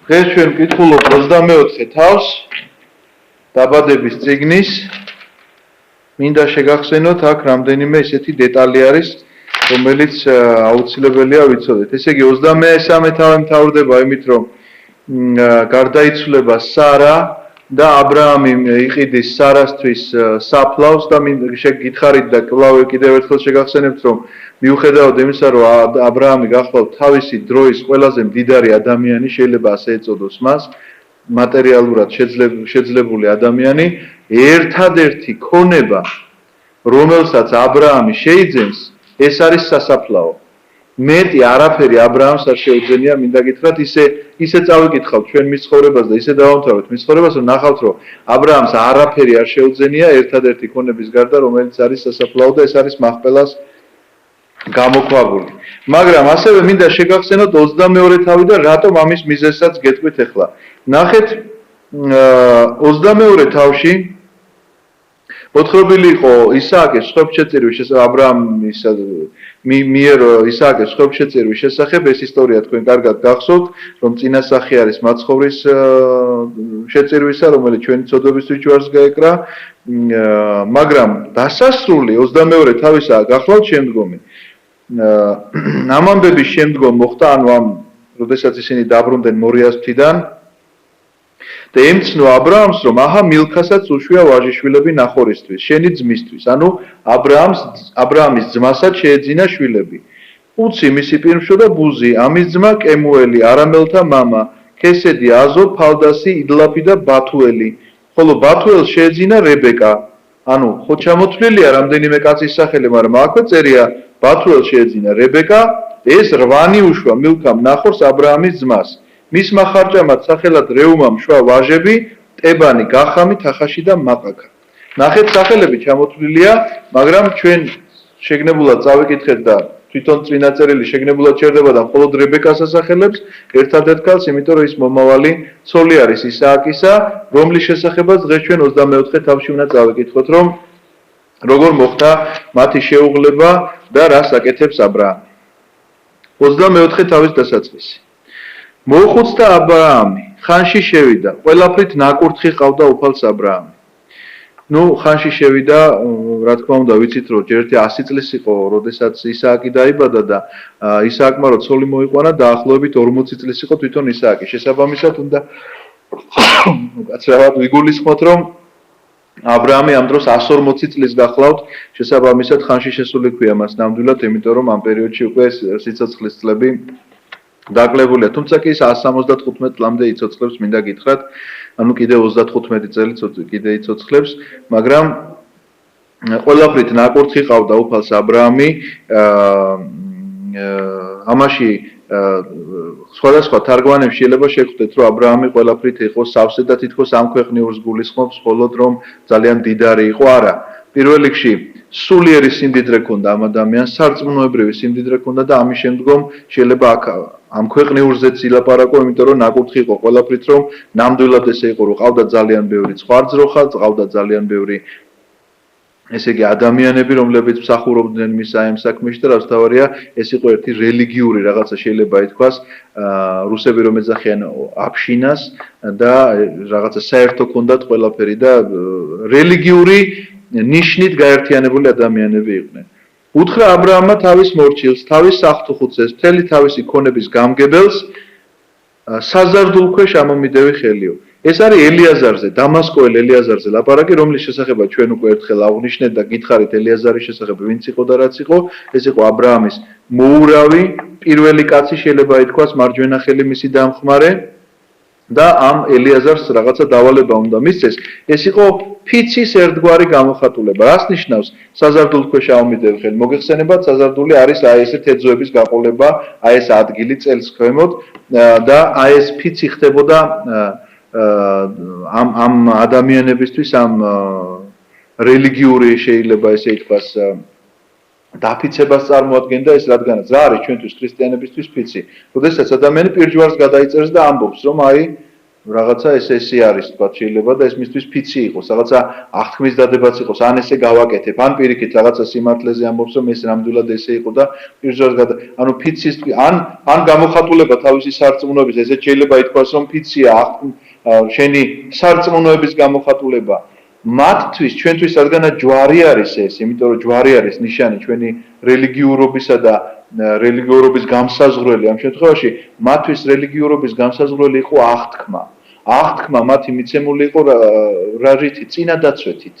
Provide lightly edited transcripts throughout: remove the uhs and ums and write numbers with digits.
დღეს ჩვენ ვკითხულობ 24 თავს დაბადების წიგნის. მინდა შეგახსენოთ, აქ რამდენიმე ესეთი დეტალი არის, რომელიც აუცილებელია ვიცოდეთ. ესე იგი 23 თავი მთავრდება იმით, რომ გარდაიცვლება სარა და აბრაამი იყიდის სარასთვის საფლავს და შეგითხარით და კლავ კიდევ ერთხელ შეგახსენებთ, რომ მიუხედავად იმისა, რომ აბრაამი გახლავთ თავისი დროის ყველაზე მდიდარი ადამიანი, შეიძლება ასე ეწოდოს მას, მატერიალურად შეძლებული ადამიანი, ერთადერთი ქონება, რომელსაც აბრაამი შეიძენს, ეს არის სასაფლაო. მეტი არაფერი აბრაამს არ შეუძენია, მინდა გითხრათ, ისე წავიკითხავთ ჩვენ მის ცხოვრებას და ისე დავამთავროთ მის ცხოვრებას, რომ ნახავთ, რომ აბრაამს არაფერი არ შეუძენია ერთადერთი ქონების გარდა, რომელიც არის სასაფლაო და ეს არის მახპელას გამოქვაბული. მაგრამ ასევე მინდა შეგახსენოთ 22 თავი და რატომ ამის მიზეზსაც გეტყვით ახლა. ნახეთ 22 თავში მოთხრობილი იყო ისააკის ხვებშეწირვის აბრაამის მიერ ისააკის ხვებშეწირვის შესახებ. ეს ისტორია თქვენ კარგად გახსოვთ, რომ წინასახი არის მაცხოვრის შეწირვისა, რომელიც ჩვენი ცოდვებისთვის ჯვარს გაეკრა, მაგრამ დასასრული 22 თავისაა გახლავთ შემდგომი. ამ ამბების შემდგომ მოხდა, ანუ ამ როდესაც ისინი დაბრუნდნენ მორიას მთიდან და ემცნო აბრაამს, რომ აჰა მილქასაც უშვია ვაჟიშვილები ნახორისთვის, შენი ძმისთვის, ანუ აბრაამის ძმასაც შეეძინა შვილები. უცი მისი პირმშო და ბუზი, ამის ძმა კემუელი, არამელთა მამა, ქესედი, აზო, ფალდასი, იდლაფი და ბათუელი, ხოლო ბათუელს შეეძინა რებეკა. ანუ ხო ჩამოთვლილია რამდენიმე კაცის სახელი, მაგრამ აქვე წერია ბათუელს შეეძინა რებეკა, ეს 8 უშვა მილქამ ნახორს აბრაამის ძმას. მის מחარჭამად სახელად რეუმამ შვა ვაჟები, ტებანი, გახამი, თახაში და მაყაკა. ნახეთ სახელები ჩამოთვლილია, მაგრამ ჩვენ შეგნებულად წავიკითხეთ და თვითონ წინა წერილი შეგნებულად ჩერდება და მხოლოდ რებეკას ასახელებს ერთადერთ ქალს, იმიტომ რომ ის მომავალი ცოლი არის ისააკისა, რომლის შესახებაც დღეს ჩვენ 24 თავში უნდა წავიკითხოთ, რომ როგორ მოხდა მათი შეუღლება და რას აკეთებს აბრაამი. 24 თავის დასაწყისი. მოუხუცდა აბრაამი, ხანში შევიდა, ყველაფრით ნაკურთხი ყავდა უფალს აბრაამი. ხანში შევიდა, რა თქმა უნდა, ვიცით, რომ ჯერ 100 წლის იყო, როდესაც ისააკი დაიბადა და ისააკმა რო ცოლი მოიყვანა, დაახლოებით 40 წლის იყო თვითონ ისააკი. შესაბამისად, უნდა კაცრავად ვიგულისხმოთ, რომ აბრაამი ამ დროს 140 წლის გახლავთ, შესაბამისად ხანში შესული ქვია მას ნამდვილად, იმიტომ რომ ამ პერიოდში უკვე სიცოცხლის წლები დაკლებულია. თუმცა კი ის 175 წლამდე იცოცხლებს, მინდა გითხრათ, ანუ კიდევ 35 წელი კიდე იცოცხლებს, მაგრამ ყველაფრით ნაკურთხი ყავდა უფალს აბრაამი, ამაში სხვადასხვა თარგმანებში შეიძლება შეგხვდეთ, რომ აბრაამი ყველაფრით იყო სავსე და თითქოს ამ ქვეყნიურს გულისხმობს, მხოლოდ რომ ძალიან დიდარი იყო, არა. პირველ რიგში სულიერი სიმდიდრე ჰქონდა ამ ადამიანს, სარწმუნოებრივი სიმდიდრე ჰქონდა და ამის შემდგომ შეიძლება ამ ქვეყნიურზეც ილაპარაკო, იმიტომ რომ ნაკურთხი იყო ყველაფრით, რომ ნამდვილად ესე იყო, რომ ყავდა ძალიან ბევრი ცხვარძროხა, ყავდა ძალიან ბევრი ესე იგი ადამიანები, რომლებიც მსახურობდნენ მის ამ საქმეში და რასთავარია, ეს იყო ერთი რელიგიური რაღაცა შეიძლება ითქვას, რუსები რომ ეძახიან აფშინას და რაღაცა საერთო ჰქონდათ ყველაფერი და რელიგიური ნიშნით გაერთიანებული ადამიანები იყვნენ. უთხრა აბრაამმა თავის მორჩილს, თავის სახთუხუცეს, მთელი თავისი ქონების გამგებელს, საზარდულ ქვეშ ამომიდევი ხელიო. ეს არის ელიაზარზე, დამასკოელ ელიაზარზე ლაპარაკი, რომლის შესახებაც ჩვენ უკვე ერთხელ აღვნიშნეთ და გითხარით ელიაზარის შესახებ, ვინც იყო და რაც იყო, ეს იყო აბრაამის მოურავი, პირველი კაცი შეიძლება ითქვას, მარჯვენა ხელი მისი დამხმარე და ამ ელიაზარს რაღაცა დავალება უნდა მისცეს. ეს იყო ფიცის ერთგვარი გამოხატულება. რას ნიშნავს საზარდულ ქვეშ ამომიდევი ხელი? მოგეხსენებათ, საზარდული არის აი ესე თეძოების გაყოლება, აი ეს ადგილი წელს ქვემოთ და აი ეს ფიცი ხდებოდა ამ ადამიანებისთვის, ამ რელიგიური შეიძლება ესე ითქვას დაფიცებას წარმოადგენდა ეს, რადგანაც რა არის ჩვენთვის ქრისტიანებისთვის ფიცი. როდესაც ადამიანი პირჯვარს გადაიწერს და ამბობს, რომ აი რაღაცა ესე არის თქვა შეიძლება და ეს მისთვის ფიცი იყოს, რაღაცა აღთქმის დადებაც იყოს, ან ესე გავაკეთებ, ან პირიქით რაღაცა სიმართლეზე ამბობს, რომ ეს ნამდვილად ესე იყო და პირჟორს ანუ ფიცის ან გამოხატულება თავისი სარწმუნოების, ესე შეიძლება ითქვას, რომ ფიცია შენი სარწმუნოების გამოხატულება. მათთვის, ჩვენთვის რადგანაც ჯვარი არის ეს, იმიტომ რომ ჯვარი არის ნიშანი ჩვენი რელიგიურობისა და რელიგიურობის გამსაზღვრელი ამ შემთხვევაში, მათთვის რელიგიურობის გამსაზღვრელი იყო აღთქმა. აღთქმა მათი მიცემული იყო რა რითი წინადაცვეთით.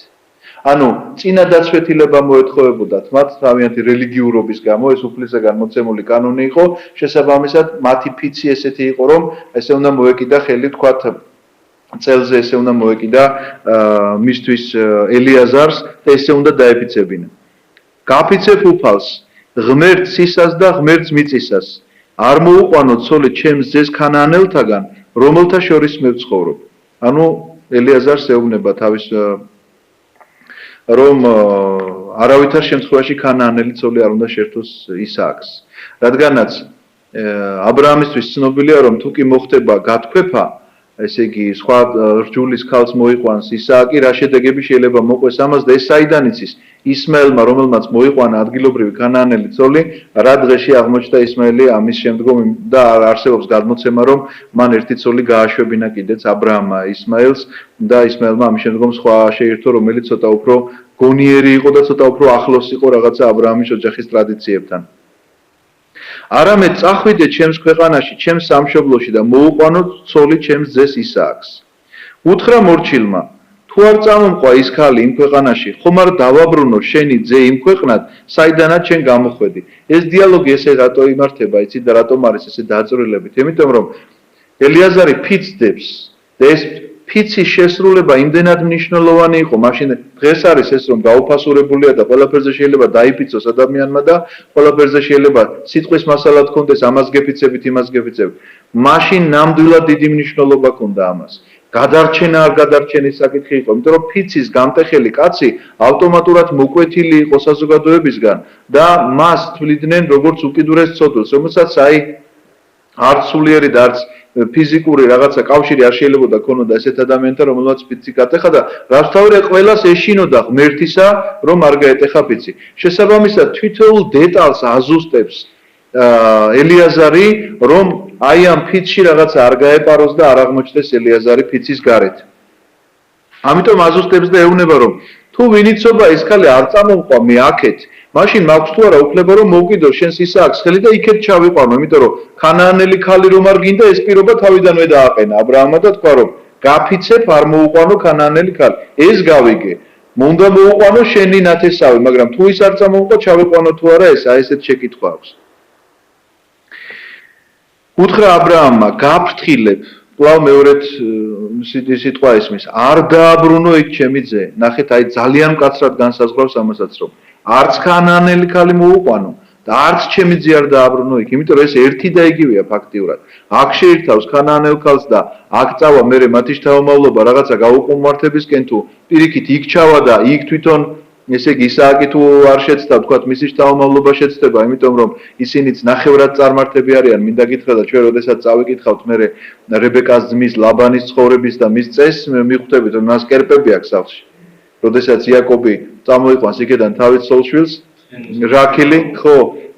ანუ წინადაცვეთილება მოეთხოვებოდათ მათ თავიანთი რელიგიურობის გამო, ეს უფლისაგან მოცემული კანონი იყო, შესაბამისად მათი ფიცი ესეთი იყო, რომ ესე უნდა მოეკიდა ხელი თქვათ წელზე ესე უნდა მოეკიდა მისთვის ელიაზარს და ესე უნდა დაეფიცებინა. გაფიცებ უფალს, ღმერთს სისას და ღმერთს მიწისას. არ მოუყვანო ცოლი ჩემს ძეს ქანაანელთაგან, რომელთა შორის მე ვცხოვრობ. ანუ ელიაზარს ეუბნება თავის რომ არავითარ შემთხვევაში ქანაანელი ცოლი არ უნდა შეერთოს ისააკს. რადგანაც აბრაამისთვის ცნობილია რომ თუ კი მოხდება გათქვეფა, ესე იგი სხვა რჯულის ქალს მოიყვანს ისააკი, რა შედეგები შეიძლება მოყვეს ამას და ეს საიდან იცის? ისმაელმა, რომელმაც მოიყვანა ადგილობრივი ქანაანელი ცოლი, რა დღეში აღმოჩნდა ისმაელი ამის შემდგომ და არსებობს გადმოცემა, რომ მან ერთი ცოლი გააშვებინა კიდეც აბრაამმა ისმაელს და ისმაელმა ამის შემდგომ სხვა შეირთო, რომელიც ცოტა უფრო გონიერი იყო და ცოტა უფრო ახლოს იყო რაღაცა აბრაამის ოჯახის ტრადიციებთან. არამედ წახვიდე ჩემს ქვეყანაში, ჩემს სამშობლოში და მოუყვანო ცოლი ჩემს ძეს ისააკს. უთხრა მორჩილმა, თუ არ წამომყვა ის ქალი იმ ქვეყანაში, ხომ არ დავაბრუნო შენი ძე იმ ქვეყნად, საიდანაც შენ გამოხვედი. ეს დიალოგი ესე რატო იმართება, იცით და რატომ არის ესე დააწვრილებით? იმიტომ რომ ელიაზარი ფიცდებს და ეს ფიცის შესრულება იმდენად მნიშვნელოვანი იყო, მაშინ დღეს არის ეს რომ გაუფასურებულია და ყველაფერზე შეიძლება დაიფიცოს ადამიანმა და ყველაფერზე შეიძლება სიტყვის მასალა თქონდეს, ამას გეფიცებით, იმას გეფიცებით. მაშინ ნამდვილად დიდი მნიშვნელობა ჰქონდა ამას. გადარჩენა არ გადარჩენის საკითხი იყო, იმიტომ რომ ფიცის გამტეხელი კაცი ავტომატურად მოკვეთილი იყო საზოგადოებისგან და მას თვლიდნენ როგორც უკიდურეს ცოდვას, რომელსაც არც სულიერი და არც ფიზიკური რაღაცა კავშირი არ შეიძლება ქონოდა ესეთ ადამიანთან, რომელმაც ფიცი გატეხა და რასთავია ყველას ეშინოდა ღმერთისა, რომ არ გაეტეხა ფიცი. შესაბამისად, თითოეულ დეტალს აზუსტებს ელიაზარი, რომ აი ამ ფიცში რაღაცა არ გაეპაროს და არ აღმოჩნდეს ელიაზარი ფიცის გარეთ. ამიტომ აზუსტებს და ეუბნება, რომ თუ ვინიცობა ეს ქალი არ წამოვყვა მე აქეთ, მაშინ მაქვს თუ არა უფლება რომ მოვკიდო შენს ისააკს ხელი და იქეთ ჩავიყვანო, იმიტომ რომ ქანაანელი ქალი რომ არ გინდა ეს პირობა თავიდანვე დააყენა აბრაამმა და თქვა რომ გაფიცებ არ მოუყვანო ქანაანელი ქალი. ეს გავიგე. მუნდა მოუყვანო შენი ნათესავი, მაგრამ თუ ის არ წამოვყვა ჩავიყვანო თუ არა ეს აი ესეთ შეკითხვა აქვს. უთხრა აბრაამმა, გაფრთხილებ, კვლავ მეორედ სიტყვა ისმის, არ დააბრუნო იქ ჩემი ძე. ნახეთ, აი ძალიან მკაცრად განსაზღვრავს ამასაც, რომ არც ქანაანელი ქალი მოუყვანო და არც ჩემი ძე არ დააბრუნო იქ, იმიტომ რომ ეს ერთი და იგივეა ფაქტიურად. აქ შეირთავს ქანაანელ ქალს და აქ წავა მერე მათი შთამომავლობა რაღაცა გაუკმართებისკენ თუ პირიქით იქ ჩავა და იქ თვითონ ესე იგი ისააკი თუ არ შეცდა, თქვათ, მისი შთამომავლობა შეცდება, იმიტომ რომ ისინიც ნახევრად წარმართები არიან, მინდა გითხრა და ჩვენ როდესაც წავიკითხავთ მერე რებეკას ძმის ლაბანის ცხოვრების და მის წესს, მიხვდებით რომ მას კერპები აქვს სახლში. როდესაც იაკობი წამოიყვანს იქედან თავის ცოლ-შვილს,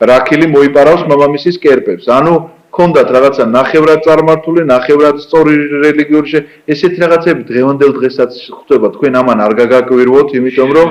რაქილი მოიპარავს მამამისის კერპებს. ანუ ქონდათ რაღაცა ნახევრად წარმართული, ნახევრად სწორი რელიგიური ესეთი რაღაცები დღევანდელ დღესაც ხდება. თქვენ ამან არ გაგაკვირვოთ, იმიტომ რომ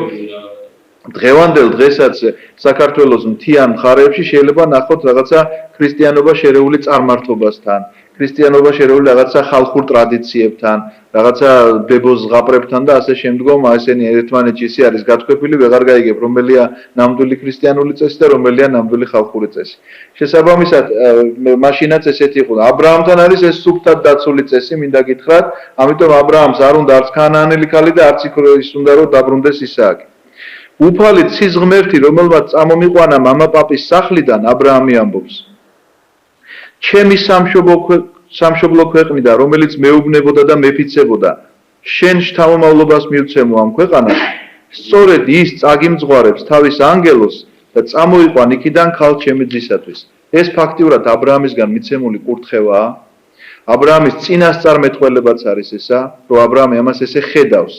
დღევანდელ დღესაც საქართველოს მთიან მხარეებში შეიძლება ნახოთ რაღაცა ქრისტიანობა შერეული წარმართობასთან, ქრისტიანობა შერეული რაღაცა ხალხურ ტრადიციებთან, რაღაცა ბებოს ზღაპრებთან და ასე შემდგომ, ესენი ერთმანეთში ისე არის გათქვეფილი, ვეღარ გაიგებ რომელია ნამდვილი ქრისტიანული წესი და რომელია ნამდვილი ხალხური წესი. შესაბამისად, მაშინაც ესეთი იყო. აბრაამთან არის ეს სუფთად დაცული წესი, მინდა გითხრათ, ამიტომ აბრაამს არ უნდა არც ქანაანელი ქალი და არც ის უნდა რომ დაბრუნდეს ისააკი. უფალი ცის ღმერთი, რომელმაც წამომიყვანა მამა-პაპის სახლიდან, აბრაამი ამბობს. ჩემი სამშობლო ქვეყნიდან, რომელიც მეუბნებოდა და მეფიცებოდა, შენ შთამომავლობას მივცემო ამ ქვეყანას, სწორედ ის წაგიმძღვარებს თავის ანგელოს და წამოიყვან იქიდან ქალ ჩემი ძისათვის. ეს ფაქტიურად აბრაამისგან მიცემული კურთხევაა. აბრაამის წინასწარმეტყველებაც არის ესა, რომ აბრაამი ამას ესე ხედავს,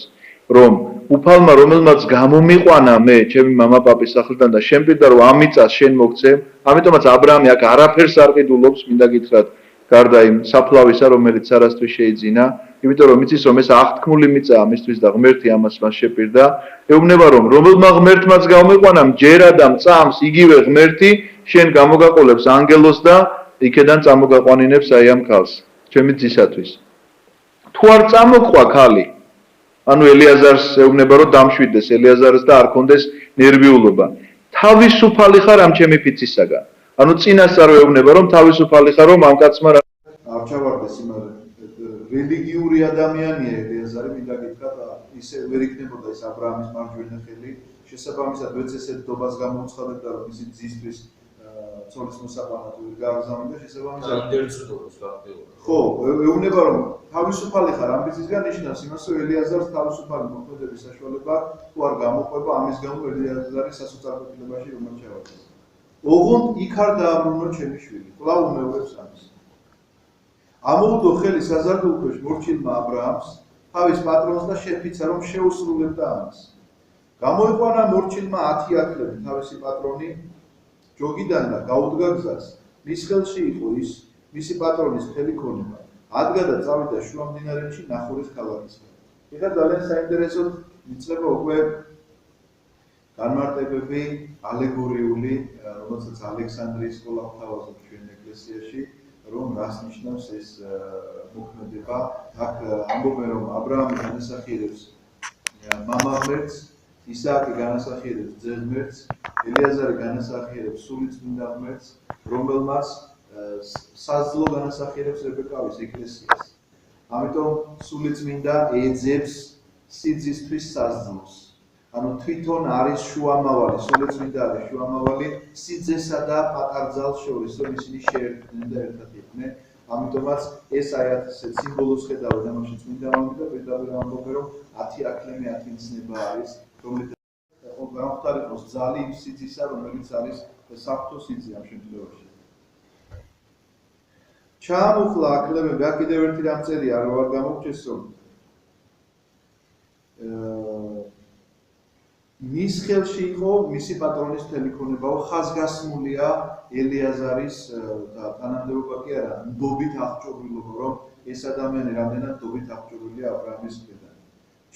რომ უფალმა რომელმაც გამომიყვანა მე ჩემი მამაპაპის სახლიდან და შენ პირდა რომ ამიწას შენ მოგცე, ამიტომაც აბრაამი აქ არაფერს არ ყიდულობს, მინდა გითხრათ, გარდა იმ საფლავისა, რომელიც არასთვის შეიძინა, იმიტომ რომ იცის რომ ეს აღთქმული მიწაა მისთვის და ღმერთი ამას მას შეპირდა, ეუბნება რომ რომელმა ღმერთმაც გამიყვანა მჯერა და მწამს იგივე ღმერთი შენ გამოგაყოლებს ანგელოს და იქედან წამოგაყვანინებს აი ამ ქალს, ჩემი ძისათვის. თუ არ წამოყვა ქალი, ანუ ელიაზარს ეუბნება რომ დამშვიდეს ელიაზარს და არ კონდეს ნერვიულობა. თავისუფალი ხარ ამ ჩემი ფიცისაგან. ანუ წინასწარ ეუბნება რომ თავისუფალი ხარ რომ ამ კაცმა არ ჩავარდეს იმაზე რელიგიური ადამიანია ელიაზარი, მინდა გითხრათ, ისე ვერ იქნებოდა ის აბრაამის მარჯვენა ხელი, შესაბამისად ვეც ესე დობას გამოუცხადებდა რომ ისი ძისთვის ცოლის მოსაყვანად ვერ გააგზავნიდა, შესაბამისად ანდერცდორს გახდება. ხო, ეუბნება რომ თავისუფალი ხარ ამ ფიცისგან ნიშნავს იმას, რომ ელიაზარს თავისუფალი მოქმედების საშუალება თუ არ გამოყვება, ამის გამო ელიაზარი სასოწარკვეთილებაში რომ ჩავარდეს. ოღონდ იქ არ დააბრუნო ჩემი შვილი, კვლავ უმეორებს ამის. ამოუდო ხელი საზარდულ ქვეშ მორჩილმა აბრაამს, თავის პატრონს და შეფიცა რომ შეუსრულებდა ამას. გამოიყვანა მორჩილმა 10 ათლები თავისი პატრონი ჯოგიდან და გაუდგა გზას. მის ხელში იყო ის, მისი პატრონის მთელი ქონება. ადგა და წავიდა შუა მდინარეთში ნახურის ქალაქისკენ. ეხლა ძალიან საინტერესოდ იწყება უკვე განმარტებები ალეგორიული, რომელსაც ალექსანდრიის სკოლა გვთავაზობ ჩვენ ეკლესიაში, რომ რას ნიშნავს ეს მოქმედება. აქ ამბობენ რომ აბრაამი განასახიერებს მამა ღმერთს, ისააკი განასახიერებს ძე ღმერთს, ელიაზარი განასახიერებს სულიწმინდა ღმერთს, რომელმაც საზძლო განასახიერებს რებეკავის ეკლესიას. ამიტომ სულიწმინდა ეძებს სიძისთვის საზძლოს. ანუ თვითონ არის შუამავალი, სულიწმინდა არის შუამავალი სიძესა და პატარძალს შორის, რომ ისინი შეერთდნენ და ერთად იყვნენ. ამიტომაც ეს აი ასეთ სიმბოლოს ხედავთ ამაში წმინდა მამები და პირდაპირ ამბობენ რომ 10 ათლემი 10 მცნება არის, რომელიც გამختارიყოს ძალი იმ სიძისა, რომელიც არის საფრთხო სიძე ამ შემთხვევაში. ჩამოხლა ათლემები, აქ კიდევ ერთი რამ წერია, რომ არ გამოგჩეს რომ მის ხელში იყო მისი პატრონის მთელი ქონებაო, ხაზგასმულია ელიაზარის და თანამდებობა კი არა, ნდობით აღჭურვილობა, რომ ეს ადამიანი რამდენად ნდობით აღჭურვილია აბრაამის მხრიდან.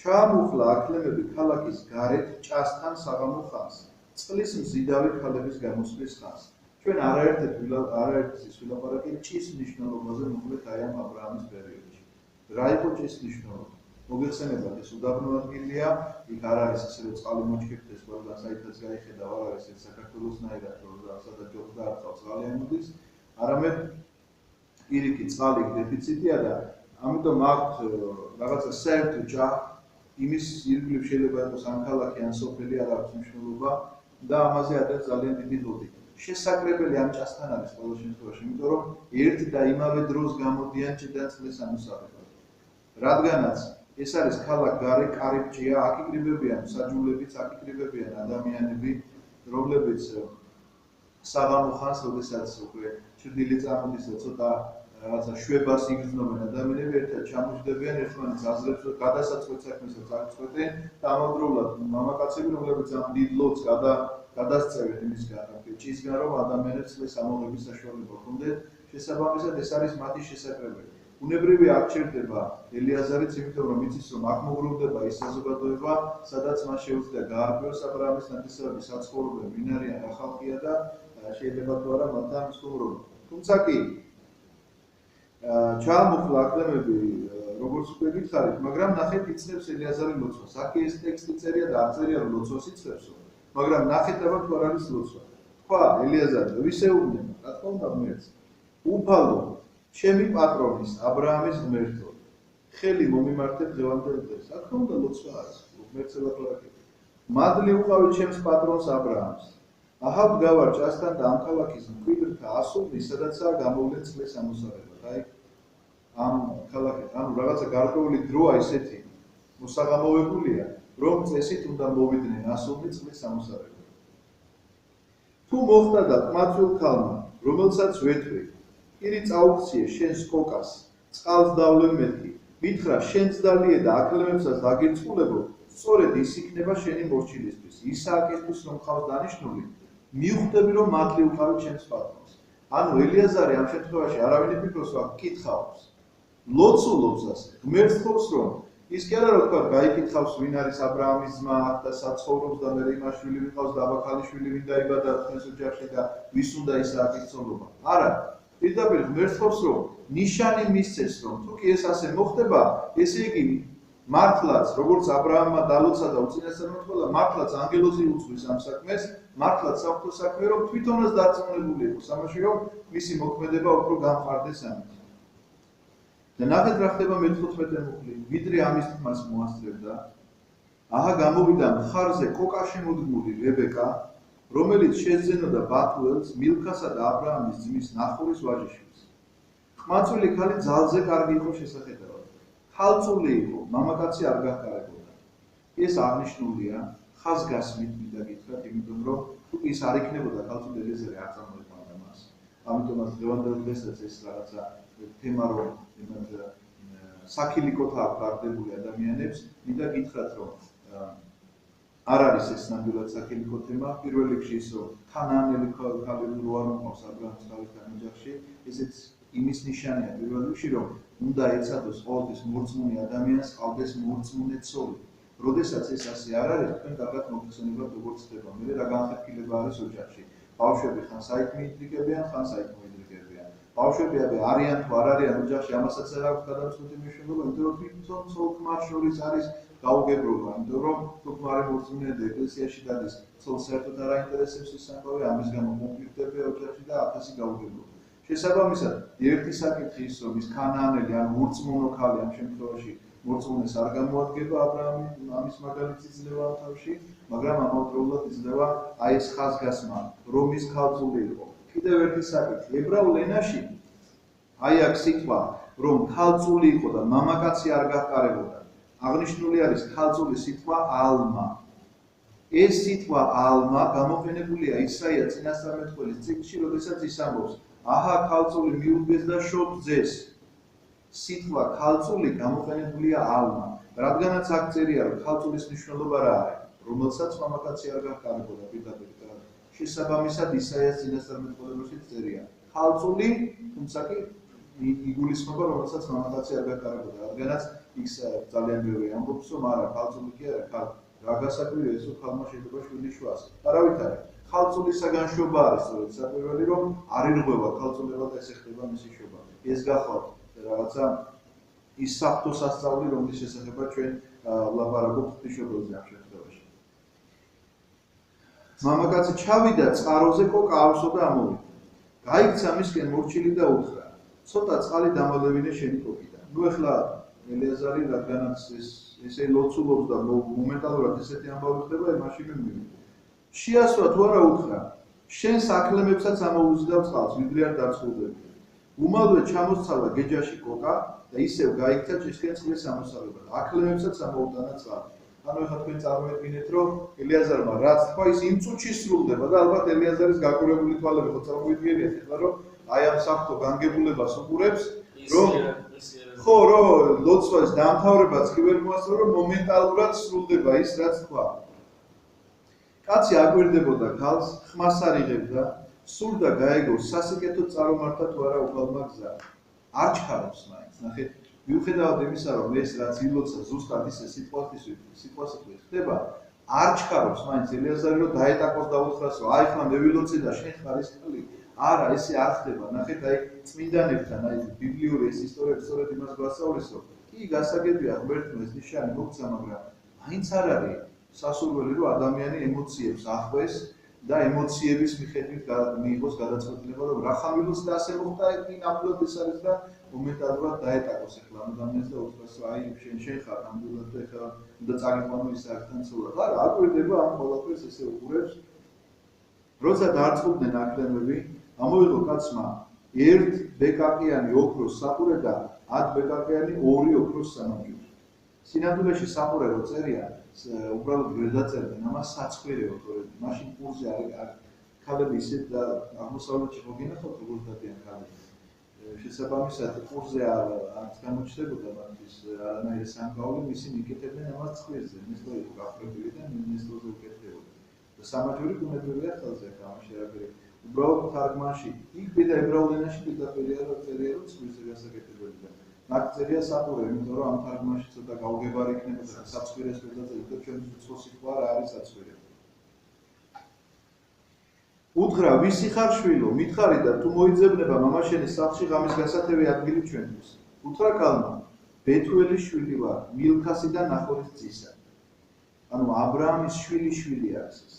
ჩამოხლა ათლემები ქალაქის გარეთ ჭასთან საღამო ხანს, წყლის მზიდავი ქალების გამოსვლის ხანს. ჩვენ არაერთი ვილაპარაკი ჭის მნიშვნელობაზე მოკლედ აი ამ აბრაამის პერიოდში. რა იყო ჭის მნიშვნელობა? მოგეხსენებათ ეს უდაბნო ადგილია, იქ არ არის ისე რომ წყალი მოჩქეფდეს, ყველა საერთოდ გაიხედა, არ არის ეს საქართველოსნაირად, რომ სადაც ჯობს და არ წავს წყალი ამოდის, არამედ პირიქით წყალი დეფიციტია და ამიტომ აქვთ რაღაცა საერთო ჭა, იმის ირგვლივ შეიძლება იყოს ან ქალაქი, ან სოფელი, არ აქვს მნიშვნელობა და ამაზე არის ძალიან დიდი ლოდი. შესაკრებელი ამ ჭასთან არის ყოველ შემთხვევაში, იმიტომ რომ ერთ და იმავე დროს გამოდიან ჭიდან წყლის ამოსაღებად. რადგანაც ეს არის ქალაქ გარე კარიბჭეა, აქ იკრიბებიან საჯულებიც, აქ იკრიბებიან ადამიანები, რომლებიც საღამო ხანს, როდესაც უკვე ჩრდილი წამოდის და ცოტა რაღაცა შვებას იგრძნობენ ადამიანები, ერთად ჩამოჯდებიან, ერთმანეთს აზრებს გადასაწყვეტ საქმესაც აღწყვეტენ და ამავდროულად მამაკაცები, რომლებიც ამ დიდ ლოდს გადასწევენ იმისგან, ჭისგან, რომ ადამიანებს წყლის ამოღების საშუალება ჰქონდეთ, შესაბამისად ეს არის მათი შესაძლებელი. უნებრივი არ ჩერდება ელიაზარიც, იმიტომ რომ იცის რომ აქ მოგროვდება ის საზოგადოება, სადაც მას შეუძლია გაარკვევს აბრაამის ნათესავების საცხოვრებელ მინარიან ახალყია და შეიძლება თუ არა მათთან სტუმრობა. თუმცა კი ჩამოხლა ათლემები, როგორც უკვე გითხარით, მაგრამ ნახეთ იწნევს ელიაზარი ლოცვას. აქ ეს ტექსტი წერია და არ წერია რომ ლოცვას იწნევსო, მაგრამ ნახეთ აბა თუ არ არის ლოცვა. თქვა ელიაზარი, ვისეუბნება, რა თქმა უნდა ღმერთს. უფალო ჩემი პატრონის აბრაამის ღმერთო, ხელი მომიმართებ დღევანდელ დღეს. რა თქმა უნდა ლოცვა არის, ღმერთს ელაპარაკებ. მადლი უყავი ჩემს პატრონს აბრაამს. აჰა ვდგავარ ჭასთან და ამ ქალაქის მკვიდრთა ასული, სადაცაა გამოვლენ წყლის ამოსაღებად. აი ამ ქალაქით, ანუ რაღაცა გარკვეული დროა ისეთი მოსაღამოვებულია, რომ წესით უნდა მოვიდნენ ასული წყლის ამოსაღებად. თუ მოხდა და ყმაწვილ ქალმა, რომელსაც ვეთქვი, პირი წაუქციე შენს კოკას, წყალს დავლენ მეთქი. მითხრა შენ ძდალიე და აკლემებსაც დაგირწყულებო, სწორედ ის იქნება შენი მორჩილისთვის. ისააკისთვის რომ ხავს დანიშნული, მიუხვდები რომ მადლი უყავი ჩემს პატრონს. ანუ ელიაზარი ამ შემთხვევაში არავინ იფიქროს რა კითხავს. ლოცულობს ასე. ღმერთს თხოვს რომ ის კი არა რომ თქვა გაიკითხავს ვინ არის აბრაამის ძმა და საცხოვრობს და მე იმას შვილი ვიყავს და აბა ქალიშვილი ვინ დაიბადა თქვენს ოჯახში და ვის უნდა ისააკის ცოლობა. არა. პირდაპირ ღმერთს თხოვს რომ ნიშანი მისცეს რომ თუ კი ეს ასე მოხდება, ესე იგი მართლაც როგორც აბრაამმა დალოცა და უწინასწარმეტყველა, მართლაც ანგელოზი უძღვის ამ საქმეს, მართლაც საფრთხო საქმე რომ თვითონაც დარწმუნებული იყო სამაში რომ მისი მოქმედება უფრო გამყარდეს ამით. და ნახეთ რა ხდება მე-15 მუხლი, ვიდრე ამის თქმას მოასწრებდა, აჰა გამოვიდა მხარზე კოკა შემოდგმული რებეკა, რომელიც შეძენოდა ბათუელს, მილქასა და აბრაამის ძმის ნახურის ვაჟიშვილს. ხმაწვილი ქალი ძალზე კარგი იყო შესახედავად. ხალწული იყო, მამაკაცი არ გახარებოდა. ეს აღნიშნულია ხაზგასმით მინდა გითხრათ, იმიტომ რომ თუ ის არ იქნებოდა ხალწული ელიზერი არ წარმოიქმნიდა მას. ამიტომაც დღევანდელ დღესაც ეს რაღაცა თემა რომ საქილიკოთა აქვს გარდებული ადამიანებს, მინდა გითხრათ რომ არ არის ეს ნამდვილად საქილიკო თემა. პირველ რიგში ის რომ ქანაანელი ქალი რო არ მოყავს აბრაამის თავისთან ოჯახში, ესეც იმის ნიშანია პირველ რიგში რომ უნდა ეცადოს ყოველთვის მორწმუნე ადამიანს ყავდეს მორწმუნე ცოლი. როდესაც ეს ასე არ არის, თქვენ კარგად მოგხსენებათ როგორც ხდება. მე რა განხეთქილება არის ოჯახში. ბავშვები ხან საით მიიდრიგებიან, ხან საით მოიდრიგებიან. ბავშვები არიან თუ არ არიან ოჯახში, ამასაც არ აქვს გადაწყვეტილი მნიშვნელობა, იმიტომ რომ თვითონ ცოლ-ქმარ შორის არის გაუგებრობა, იმიტომ რომ თუ ქმარი მორწმუნეა და ეკლესიაში დადის, ცოლს საერთოდ არ აინტერესებს ის სამყარო, ამის გამო კონფლიქტებია ოჯახში და აფასი გაუგებრობა. შესაბამისად, ერთი საკითხი ის რომ ის ქანაანელი ან მორწმუნო ქალი ამ შემთხვევაში მორწმუნეს არ გამოადგება აბრაამი ამის მაგალითი ძლევა თავში, მაგრამ ამავდროულად იძლევა აი ეს ხაზგასმა, რომ ის ქალწული იყო. კიდევ ერთი საკითხი, ებრაულ ენაში აი აქ სიტყვა, რომ ქალწული იყო და მამაკაცი არ გახარებოდა. აღნიშნული არის ქალწული სიტყვა ალმა. ეს სიტყვა ალმა გამოყენებულია ისაია წინასწარმეტყველის წიგნში, როდესაც ის ამბობს, აჰა ქალწული მიუდგეს და შობძეს. სიტყვა ქალწული გამოყენებულია ალმა, რადგანაც აქ წერია რომ ქალწულის მნიშვნელობა რა არის, რომელსაც მამაკაცი არ გახარებოდა პირდაპირ. შესაბამისად ისაიას წინასწარმეტყველებში წერია ქალწული, თუმცა კი იგულისხმება რომელსაც მამაკაცი არ გახარებოდა, რადგანაც ის ძალიან ბევრი ამბობს რომ არა ქალწული კი არა ქალ რა გასაკვირია ეს რომ ქალმა შეიძლება შვილი შვას. არავითარი ქალწულის საგანშობა არის სწორედ საკვირველი რომ არ ირღვევა ქალწულებად და ესე ხდება მისი შობა. ეს გახლავთ რაღაცა ის საფრთხო სასწაული რომლის შესახებაც ჩვენ ვლაპარაკობთ ღვთისმშობელზე ამ შემთხვევაში. მამაკაცი ჩავიდა წყაროზე კოკა ავსო და ამოვიდა. გაიქცა მისკენ მორჩილი და უთხრა, ცოტა წყალი დამალევინე შენი კოკიდან. ნუ ეხლა ელიაზარი რადგანაც ესე ლოცულობს და მომენტალურად ესეთი ამბავი ხდება, მაშინ მე მივიდა. შეასვა თუ არა უთხრა, შენ საქმეებსაც ამოუზიდავ წყალს, ვიდრე არ დარწმუნდები. უმალვე ჩამოსცალა გეჯაში კოკა და ისევ გაიქცა ჭიშკენ წყლის ამოსალებად. აკლემებსაც ამოუტანა წყალი. ანუ ეხლა თქვენ წარმოედგინეთ, რომ ელიაზარმა რაც თქვა, ის იმ წუთში სრულდება და ალბათ ელიაზარის გაკურებული თვალები ხო წარმოიდგენიათ, ეხლა რომ აი ამ საფრთხო განგებულებას უყურებს, რომ ხო, რომ ლოცვას დამთავრებაც კი ვერ მოასწრო, რომ მომენტალურად სრულდება ის, რაც თქვა. კაცი აკვირდებოდა ქალს, ხმას არ იღებდა, სურდა გაეგოს სასიკეთოდ წარმართა თუ არა უფალმა გზა. არ ჩქარობს მაინც, ნახეთ, მიუხედავად იმისა, რომ ეს რაც ილოცა ზუსტად ისე სიტყვასიტყვით ხდება, არ ჩქარობს მაინც ელიაზარი რომ დაეტაკოს და უთხრას, რომ აი ხლა მე ვილოცე და შენ ხარისხალი. არა, ესე არ ხდება. ნახეთ, აი წმინდანებთან, აი ბიბლიური ეს ისტორიები სწორედ იმას გვასწავლის, რომ კი გასაგებია ღმერთმა ეს ნიშანი მოგცა, მაგრამ მაინც არ არის სასურველი რომ ადამიანი ემოციებს ახვეს და ემოციების მიხედვით მიიღოს გადაწყვეტილება, რომ რა ხამილოს და ასე მოხდა, კი ნამდვილად ეს არის და მომენტალურად დაეტაკოს ეხლა ამ ადამიანს და უთხრას, რომ აი შენ ხარ ნამდვილად და ეხლა უნდა წაგიყვანო ის აქთან ცოლად. არა, აკვირდება ამ ყველაფერს ესე უყურებს. როცა დაარწმუნდნენ აკლემები, ამოიღო კაცმა 1 ბეკაკიანი ოქროს საფურე და 10 ბეკაკიანი 2 ოქროს სამაჯური. სინამდვილეში საფურე რო წერია, უბრალოდ ვერ დაწერდნენ, ამას საცხვირეო თორემ მაშინ პურზე არ ქალები ისე და აღმოსავლეთში მოგინახავთ როგორც დადიან ქალები. შესაბამისად ყურზე არც გამოჩნდებოდა მათთვის არანაირი სამკაული, მისი მიკეთებდნენ ამას ცხვირზე, ნესტო იყო გაფრთხილი და ნესტოზე უკეთდებოდა. და სამაჯური ბუნებრივია ხელზე, ამაში არაფერი. უბრალოდ თარგმანში იქ ბედა ებრაულ ენაში პირდაპირია წერია, რომ ცხვირზე გასაკეთებელი და მაგ წერია საყურე, იმიტომ რომ ამ თარგმანში ცოტა გაუგებარი იქნებოდა და საცხვირეს ვეძახით, რომ ჩვენთვის უცხო სიტყვა რა არის საცხვირე. უთხრა, ვისი ხარ შვილო, მითხარი და თუ მოიძებნება მამაშენის სახლში ღამის გასათევი ადგილი ჩვენთვის. უთხრა ქალმა, ბეთუელის შვილი ვარ, მილქასი და ნახორის ძისა. ანუ აბრაამის შვილი არის ეს.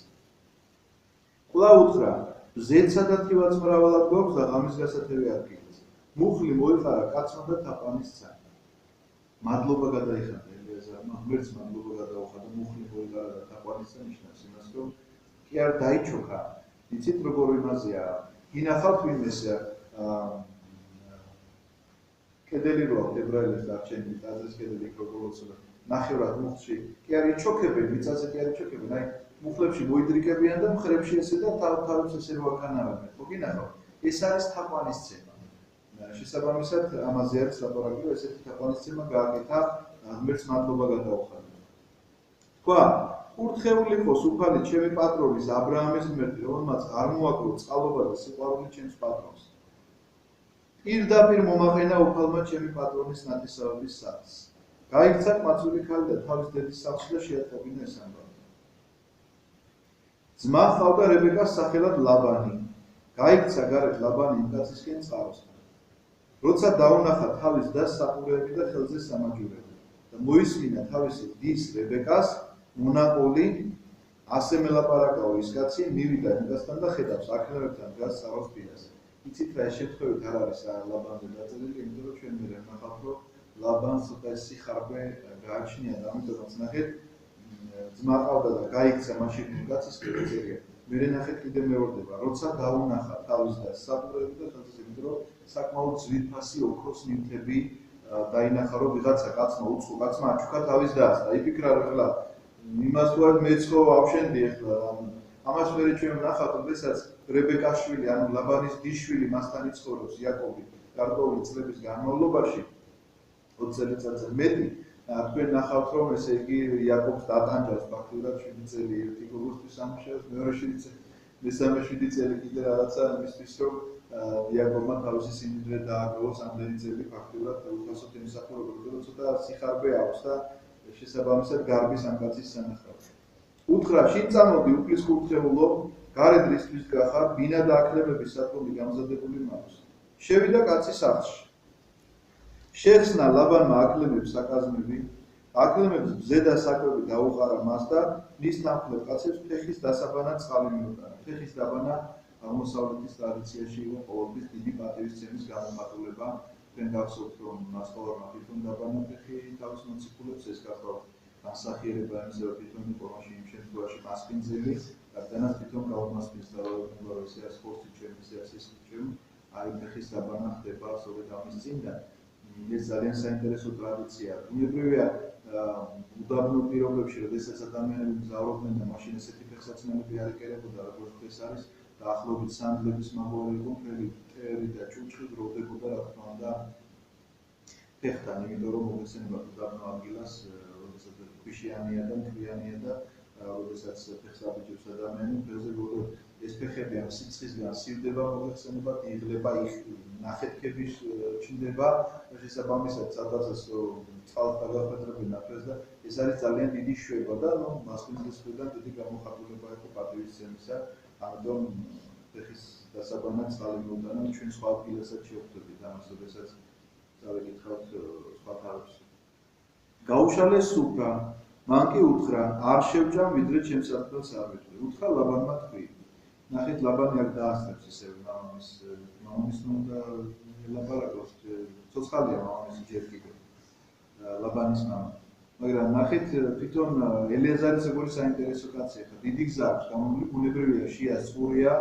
კვლავ უთხრა, ბზეცსა და თივაც მრავალად გვაქვს და ღამის გასათევი ადგილიც. მუხლი მოიყარა კაცმა და თაყვანისცა. მადლობა გადაიხადა ელიაზარმა, ღმერთს მადლობა გადაუხადა, მუხლი მოიყარა და თაყვანისცა ნიშნავს იმას, რომ კი არ დაიჩოქა. იცით როგორ იმაზეა, ინახავთ ვინმეს კედელი რო აქვს ებრაელებს დარჩენილი, ტაძრის კედელი იქ როგორ უცოდა. ნახევრად მუხლში კი არ იჩოქებენ, მიწაზე კი არ იჩოქებენ, აი მუხლებში მოიდრიკებიან და მხრებში ესე და თავებს ესე რო აკანავებენ. ხო გინახავთ? ეს არის თაყვანისცემა. შესაბამისად ამაზე არის ლაბორატორია, ესეთი თაყვანისცემა გააკეთა, ღმერთს მადლობა გადაუხადა. თქვა ურთხეული ყოს უფალი ჩემი პატრონის აბრაამის ღმერთი, რომელმაც არ მოაკლო წყალობა და სიყვარული ჩემს პატრონს. პირდაპირ მომაყენა უფალმა ჩემი პატრონის ნათესავების სახლს. გაიქცა ყმაწვილი ქალი და თავის დედის სახლში და შეატყობინა ეს ამბავი. ძმა ჰყავდა რებეკას სახელად ლაბანი. გაიქცა გარეთ ლაბანი იმ კაცისკენ წყაროსთან. როცა დაუნახა თავის დას საყურეები და ხელზე სამაჯურები და მოისმინა თავისი დის რებეკას მონაყოლი ასე მელაპარაკაო ის კაცი მივიდა იმასთან და ხედავს აქნევებთან დგას საროს პირას. იცით რა ეს შემთხვევით არ არის ლაბანზე დაწერილი, იმიტომ რომ ჩვენ მე ვნახავთ რომ ლაბანს ეს სიხარბე გააჩნია და ამიტომაც ნახეთ ძმა ყავდა და გაიქცა მაშინ კაცის წერია. მე ნახეთ კიდე მეორდება, როცა დაუნახა თავის და საყურეები და ხელზე, იმიტომ რომ საკმაოდ ძვირფასი ოქროს ნივთები დაინახა რომ ვიღაცა კაცმა უცხო კაცმა აჩუქა თავის დას და იფიქრა რომ ეხლა იმას თუ არ მეცხო ავშენდი ეხლა ამას მე ჩვენ ვნახავთ როდესაც რებეკაშვილი ანუ ლაბანის დიშვილი მასთან იცხოვრობს იაკობი გარკვეული წლების განმავლობაში 20 წელიწადზე მეტი თქვენ ნახავთ რომ ესე იგი იაკობს დატანჯავს ფაქტურად 7 წელი ერთი გოგოსთვის ამუშავებს მეორე 7 წელი მესამე 7 წელი კიდე რაღაცა იმისთვის რომ იაკობმა თავისი სიმდიდრე დააგროვოს ამდენი წელი ფაქტურად უხასოდ იმსახურება რომ ცოტა სიხარბე აქვს და შესაბამისად გარბის ამ კაცის სანახავად. უთხრა, შინ წამოდი უფლის კურთხეულო, გარეთ რისთვის გახარ, ბინა და აქლებების სათქმელი გამზადებული მაქვს. შევიდა კაცი სახლში. შეხსნა ლაბანმა აქლებებს საკაზმები, აქლებებს ბზე და საკვები დაუყარა მას და მის თანხლებ კაცებს ფეხის დასაბანად წყალი მიუტანა. ფეხის დაბანა აღმოსავლეთის ტრადიციაში იყო ყოველთვის დიდი პატივისცემის გამოხატულება. თქვენ გახსოვთ რომ მასწავლებელმა თვითონ დაბანა ფეხი თავის მოციქულებს ეს გახდა განსახიერება იმისა რომ თვითონ იყო მაშინ იმ შემთხვევაში მასპინძელი რადგანაც თვითონ გაუმასპინძლა რომ ესე არის ხორცი ჩემი ეს ჩემ აი ფეხის დაბანა ხდება სწორედ ამის წინ და ეს ძალიან საინტერესო ტრადიციაა. ბუნებრივია უდაბნო პირობებში როდესაც ადამიანები მგზავრობდნენ და მაშინ ესეთი ფეხსაცმელები არ იკერებოდა როგორც ეს არის დაახლოებით სანდლების მაგვარი იყო მთელი ტერი და ჭუჭხი გროვდებოდა რა თქმა უნდა ფეხთან, იმიტომ რომ მოიხსენება უდაბნო ადგილას, როდესაც ქვიშიანია და მთლიანია და როდესაც ფეხს აბიჯებს ადამიანი, ფეხზე როგორ ეს ფეხები ამ სიცხისგან სივდება, მოიხსენება, იღლება, ნახეთქების ჩნდება, შესაბამისად სადღაცას წყალთან გაფეთრებენ ფეხს და ეს არის ძალიან დიდი შვება და მასპინძლის მხრიდან დიდი გამოხატულება იყო პატივისცემისა. ამიტომ ფეხის დასაბანად წყალი მიუტანა ჩვენ სხვა ადგილასაც შევხვდებით ამას, როდესაც წავიკითხავთ სხვა თავებს. გაუშალე სუფრა, მან კი უთხრა, არ შევჭამ ვიდრე ჩემს ადგილს არ ვეთქვი. უთხრა ლაბანმა თქვი. ნახეთ ლაბანი აქ დაასწრებს ისევ მამამის უნდა ელაპარაკოს, ცოცხალია მამამისი ჯერ კიდევ ლაბანის მამა. მაგრამ ნახეთ თვითონ ელიაზარის როგორი საინტერესო კაცია ხა დიდი გზა აქვს გამომული ბუნებრივია შია წყურია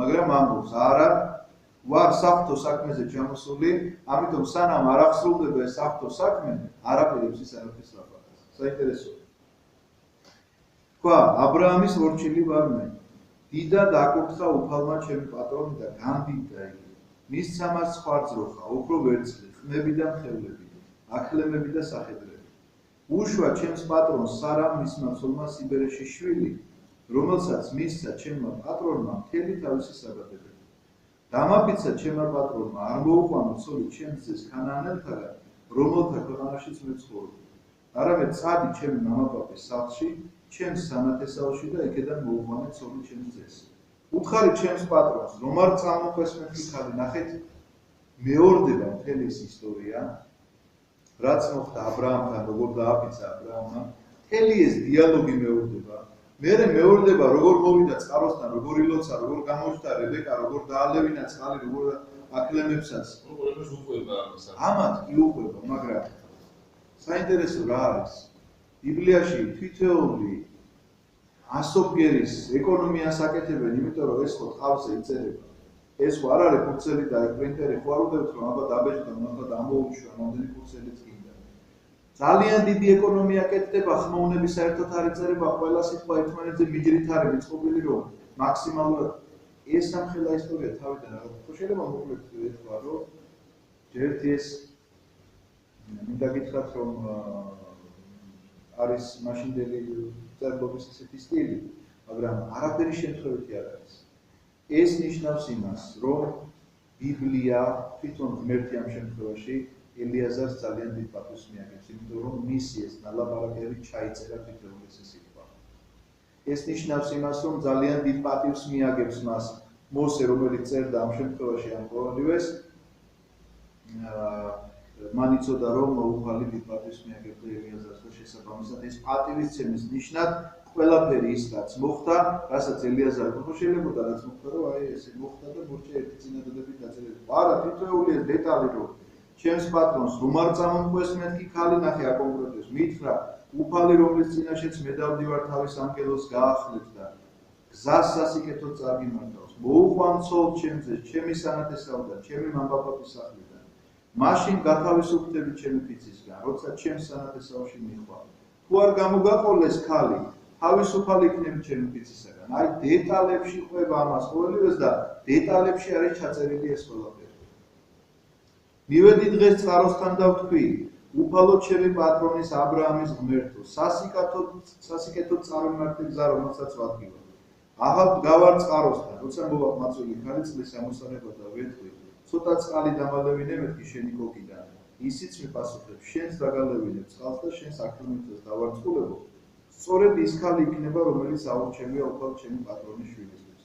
მაგრამ ამბობს არა ვარ საფრთხო საქმეზე ჩამოსული ამიტომ სანამ არ აღსრულდება ეს საფრთხო საქმე არაფერებს ის არაფერს ლაპარაკობს საინტერესოა თქვა აბრაამის მორჩილი ვარ მე დიდად აკურთხა უფალმა ჩემი პატრონი და განდიდდა იგი მის სამას ხვარძროხა, უფრო ვერცხლი, ხმები და მხევლები, აქლემები და სახედრები. უშვა ჩემს პატრონს სარამ მისმა ცოლმა სიბერეში შვილი, რომელსაც მისცა ჩემმა პატრონმა მთელი თავისი საბადებელი. დამაფიცა ჩემმა პატრონმა არ მოუყვანო ცოლი ჩემს ძეს ქანაანელთაგან, რომელთა ქვეყანაშიც მეცხოვრობ. არამედ წადი ჩემი მამაპაპის სახლში, ჩემს სანათესაოში და იქედან მოუყვანე ცოლი ჩემს ძეს. უთხარი ჩემს პატრონს, რომ არ წამოყვეს მეთქი ხალი, ნახეთ, მეორდება მთელი ეს ისტორია, რაც მოხდა აბრაამთან, როგორ დააფიცა აბრაამმა, მთელი ეს დიალოგი მეორდება. მერე მეორდება, როგორ მოვიდა წყაროსთან, როგორ ილოცა, როგორ გამოჩნდა რებეკა, როგორ დაალევინა წყალი, როგორ აქლემებსაც. ამათ კი უყვება, მაგრამ საინტერესო რა არის? ბიბლიაში თითოეული ასობგერის ეკონომიას აკეთებენ, იმიტომ რომ ეს ხო თავზე იწერება. ეს ხო არ არის ფურცელი და პრინტერი, ხო არ უდებთ რომ აბა დაბეჭდა, აბა დამოუშვა, რამდენი ფურცელიც გინდა. ძალიან დიდი ეკონომია აკეთდება, ხმოვნები საერთოდ არ იწერება, ყველა სიტყვა ერთმანეთზე მიჯრით არის მიწყობილი, რომ მაქსიმალურად ეს სამხელა ისტორია თავიდან რაღაც ხო შეიძლება მოკლედ ეთქვა, რომ ჯერთ ეს მინდა გითხრათ, რომ არის მაშინდელი წერლობის ესეთი სტილი, მაგრამ არაფერი შემთხვევითი არ არის. ეს ნიშნავს იმას, რომ ბიბლია თვითონ ღმერთი ამ შემთხვევაში ელიაზარს ძალიან დიდ პატივს მიაგებს, იმიტომ რომ მისი ეს ნალაპარაკები ჩაიწერა თვითონ ეს სიტყვა. ეს ნიშნავს იმას, რომ ძალიან დიდ პატივს მიაგებს მას მოსე, რომელიც წერდა ამ შემთხვევაში ამ ყოველივეს, მან იცოდა რომ უხალი დიდ პატივს მიაგებდა ელიაზარს და შესაბამისად ეს პატივისცემის ნიშნად ყველაფერი ის რაც მოხდა, რასაც ელიაზარი ხო შეიძლებოდა რაც მოხდა, რომ აი ესე მოხდა და მორჩა ერთი წინადადებით დაწერილი. არა, თითოეული ეს დეტალი რომ ჩემს პატრონს რომ არ წამოყვეს მეთქი ხალი, ნახე აკონკრეტებს, მითხრა უფალი რომლის წინაშეც მე დავდივარ თავის ანგელოს გაახლეთ და გზას სასიკეთოდ წარგიმართავს. მოუყვან ცოლ ჩემზე, ჩემი სანათესაოდან, ჩემი მამაპაპის სახლიდან. მაშინ გათავისუფლდები ჩემი ფიცისგან, როცა ჩემს სანათესაოში მიხვალ. თუ არ გამოგაყოლეს ხალი, თავისუფალი იქნები ჩემი ფიცისგან. აი დეტალებში ყვება ამას ყოველივეს და დეტალებში არის ჩაწერილი ეს ყველაფერი. მივედი დღეს წყაროსთან და ვთქვი, უფალო ჩემი პატრონის აბრაამის ღმერთო, სასიკეთოდ წარიმართე გზა, რომელსაც ვადგილობ. აღარ გავარ წყაროსთან, როცა მოვა მაწვილი ხალი წყლის ამოსაღებად და ვეთქვი, ცოტა წყალი დამალევინე მეთქი შენი კოკიდან. ისიც მიპასუხებს, შენს დაგალევინებ წყალს და შენს აქლემებს დავარწყულებო. სწორედ ის ხალი იქნება, რომელიც აურჩევია უფალ ჩემი პატრონის შვილისთვის.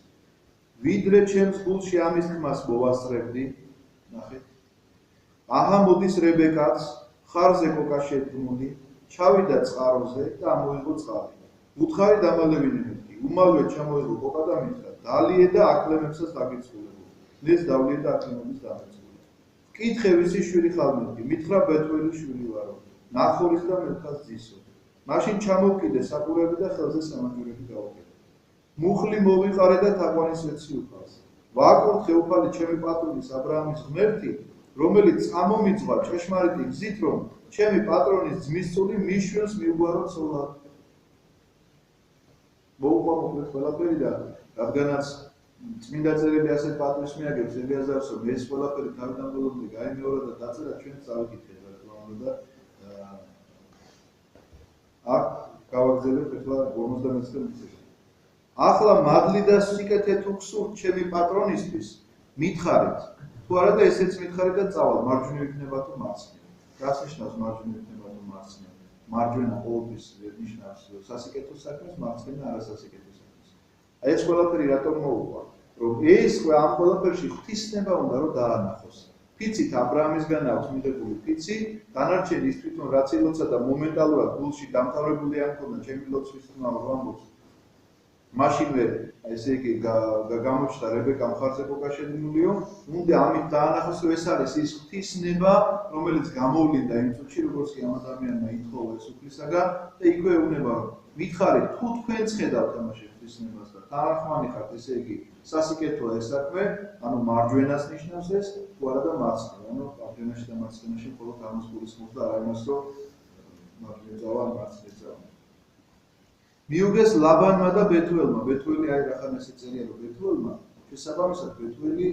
ვიდრე ჩემს გულში ამის თქმას მოვასწრებდი, ნახეთ. აჰა მოდის რებეკაც, ხარზე კოკა შედგმული, ჩავიდა წყაროზე და ამოიღო წყალი. უთხარი დამალევინე მეთქი, უმალვე ჩამოიღო კოკა და მითხრა, დალიე და აქლემებსაც დაგეწყულებო. ნეს დავლიე და აქლემების დამეწყულე. ვკითხე ვისი შვილი ხარ მეთქი, მითხრა ბეთუელის შვილი ვარო, ნახორის და მელქას ძისო. მაშინ ჩამოვკიდე საყურები და ხელზე სამაგურები გავუკიდე. მუხლი მოვიყარე და თაყვანის ვეცი უფალს. ვაკურთხე უფალი ჩემი პატრონის აბრაამის ღმერთი, რომელიც წამომიძღვა ჭეშმარიტი გზით, რომ ჩემი პატრონის ძმის წული მიშვენს მიუგვარო ცოლად. მოუყვა მოკლედ ყველაფერი და რადგანაც წმინდა წერილი ასეთ პატივს მიაგებს ელიაზარს, რომ ეს ყველაფერი თავიდან ბოლომდე გაიმეორა და დაწერა, ჩვენ წავიკითხეთ და აქ გავაგზავნებთ ახლა 59 წელს. ახლა მადლი და სიკეთე თუ გსურთ ჩემი პატრონისთვის, მითხარით. თუ არა და ესეც მითხარით და წავალ, მარჯვნივ იქნება თუ მარცხნივ. რას ნიშნავს მარჯვნივ იქნება თუ მარცხნივ? მარჯვენა ყოველთვის ნიშნავს სასიკეთო საქმეს, მარცხენა არასასიკეთო საქმეს. აი ეს ყველაფერი რატომ მოუყვა? რომ ეს ამ ყველაფერში ღვთისმება უნდა რომ დაანახოს. ფიცით აბრაამისგან აქვს მიღებული ფიცი, დანარჩენი ის თვითონ რაც ილოცა და მომენტალურად გულში დამთავრებული არ მქონდა ჩემი ლოცვის თქმა რომ ამბობს. მაშინვე ესე იგი გამოჩნდა რებეკა მხარზე კოკა შედგმულიო, უნდა ამით დაანახოს რომ ეს არის ის ღვთისმება, რომელიც გამოვლინდა იმ წუთში, როგორც კი ამ ადამიანმა ითხოვა ეს უფლისაგან და იქვე ეუბნება რომ მითხარით თუ თქვენც ხედავთ ამაში ღვთისმებას და თანახმანი ხართ, ესე იგი სასიკეთოა ეს საქმე, ანუ მარჯვენას ნიშნავს ეს, თუ არა და მარცხენა, ანუ მარჯვენაში და მარცხენაში მხოლოდ ამას გულისხმობს და არა იმას, რომ მარჯვენა ძალა მარცხენა ძალა. მიუგეს ლაბანმა და ბეთუელმა, ბეთუელი აი რახან ესე წერია რომ ბეთუელმა, შესაბამისად ბეთუელი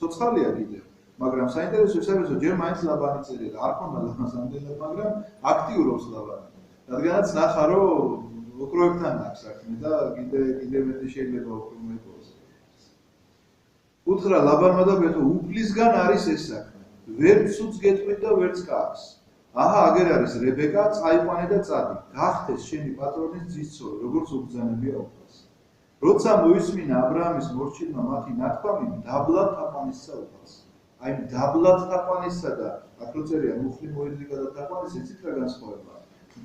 ცოცხალია კიდევ. მაგრამ საინტერესო ის არის, რომ ჯერ მაინც ლაბანი წერია, არ ქონდა ლაბანს ამდენად, მაგრამ აქტიურობს ლაბანი. რადგანაც ნახა, რომ ოქროებთან აქვს საქმე და კიდევ მეტი შეიძლება ოქრო მოიპოვოს. უთხრა ლაბანმა და ბეთო, უფლისგან არის ეს საქმე. ვერც სულს გეტყვით და ვერც კაცს. აჰა, აგერ არის რებეკა, წაიყვანე და წადი. გახდეს შენი პატრონის ძისწორი, როგორც უბრძანებია უფალს. როცა მოისმინა აბრაამის მორჩილმა მათი ნათქვამი, დაბლად თაყვანისცა უფალს. აი დაბლად თაყვანისცა და აქ რო წერია მუხლი მოიძრიგა და თაყვანის იცით რა განსხვავება.